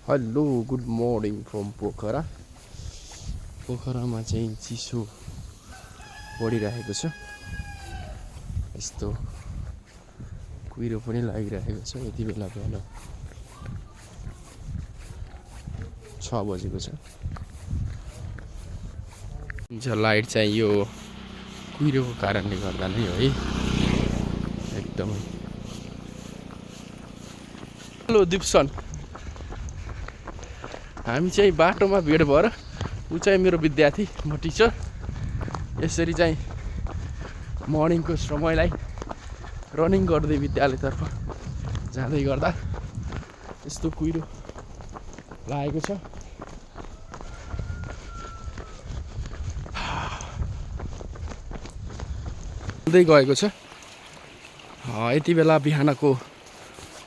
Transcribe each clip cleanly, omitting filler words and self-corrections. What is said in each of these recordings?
Hello good morning from Pokhara. पोखरामा चाहिँ चिसो बढिरहेको छ, यस्तो कुहिरो पनि लागिरहेको छ। यति बेला बिहान 6 बजेको छ। लाइट चाहिँ यो कुहिरोको कारणले गर्दा नै हो है, एकदमै। हेलो दिप्सन, हामी चाहिँ बाटोमा भेट भएर, ऊ चाहिँ मेरो विद्यार्थी, म टिचर। यसरी चाहिँ मर्निङको समयलाई रनिङ गर्दै विद्यालयतर्फ जाँदै गर्दा यस्तो कुहिरो लागेको छ। हुँदै गएको छ। यति बेला बिहानको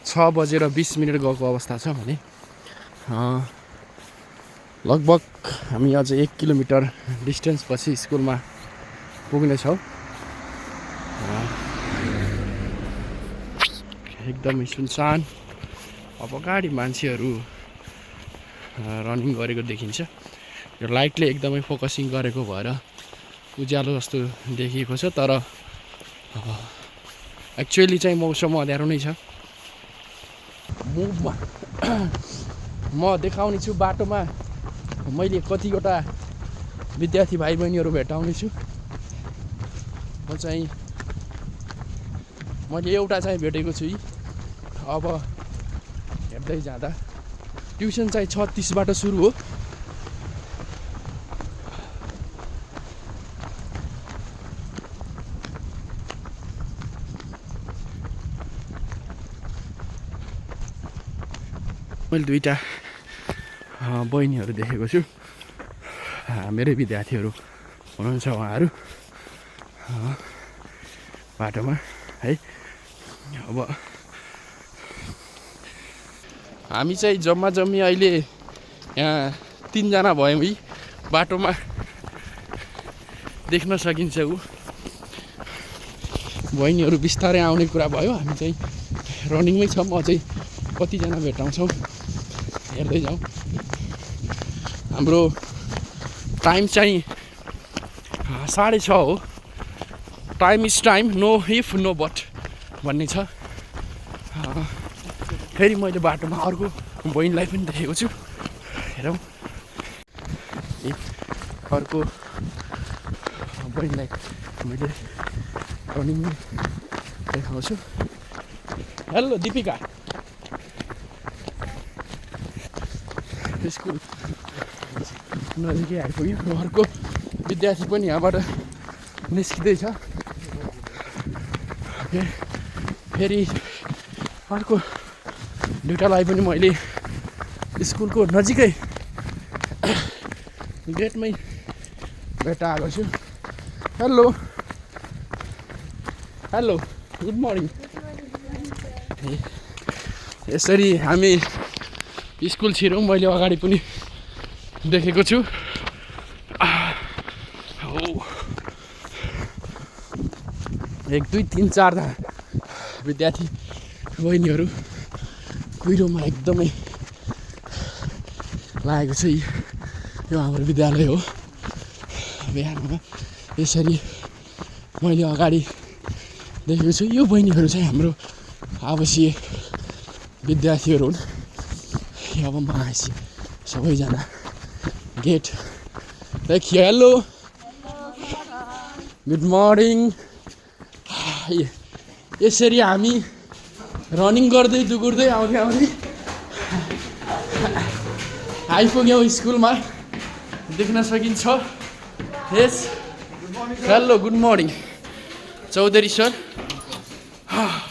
6:20 गएको अवस्था छ भने लगभग हामी अझ 1 किलोमिटर डिस्टेन्स पछि स्कुलमा पुग्नेछौँ। एकदमै सुनसान। अब अगाडि मान्छेहरू रनिङ गरेको देखिन्छ। यो लाइटले एकदमै फोकसिङ गरेको भएर उज्यालो जस्तो देखिएको छ, तर एक्चुअली चाहिँ मौसम अँध्यारो नै छ। म देखाउने छु बाटोमा मैले कतिवटा विद्यार्थी भाइ बहिनीहरू भेटाउने छु। मैले एउटा चाहिँ भेटेको छु। अब हेर्दै जाँदा ट्युसन चाहिँ 36बाट सुरु हो। मैले 2टा बहिनीहरू देखेको छु, मेरै विद्यार्थीहरू हुनुहुन्छ उहाँहरू बाटोमा है। अब हामी चाहिँ जम्मी अहिले यहाँ 3 जना भयौँ है। बाटोमा देख्न सकिन्छ ऊ बहिनीहरू बिस्तारै आउने कुरा भयो। हामी चाहिँ रनिङमै छौँ, अझै कतिजना भेटाउँछौँ हेर्दै जाउँ। हाम्रो टाइम चाहिँ 6:30 हो। Time is time, no if no but भन्ने छ। फेरि मैले बाटोमा अर्को बहिनीलाई पनि देखेको छु, हेरौँ। अर्को बहिनीलाई मैले रनिङमै देखाउँछु। हेलो दिपिका। स्कुल नजिकै आइपुग्यो। अर्को विद्यार्थी पनि यहाँबाट निस्किँदैछ। फेरि अर्को 2टालाई पनि मैले स्कुलको नजिकै गेटमै भेटाएको छु। Hello hello good morning. यसरी हामी स्कुल छिरौँ। मैले अगाडि पनि देखेको छु। 1 2 3 4 विद्यार्थी बहिनीहरू कुहिरोमा एकदमै लागेको छ। यो हाम्रो विद्यालय हो। बिहानमा यसरी मैले अगाडि देखेको छु। यो बहिनीहरू चाहिँ हाम्रो आवासीय विद्यार्थीहरू हुन्। अब म आएपछि सबैजना गेट देखियो। Hello good morning. यसरी हामी रनिङ गर्दै दुगुर्दै आउँदै आइपुग्यौँ स्कुलमा। देख्न सकिन्छ। यस hello good morning Chaudhary sir.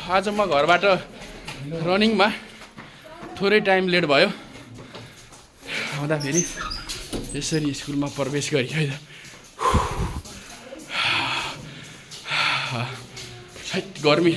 आज म घरबाट रनिङमा थोरै टाइम लेट भयो। आउँदाखेरि यसरी स्कुलमा प्रवेश गरेँ। गर्मी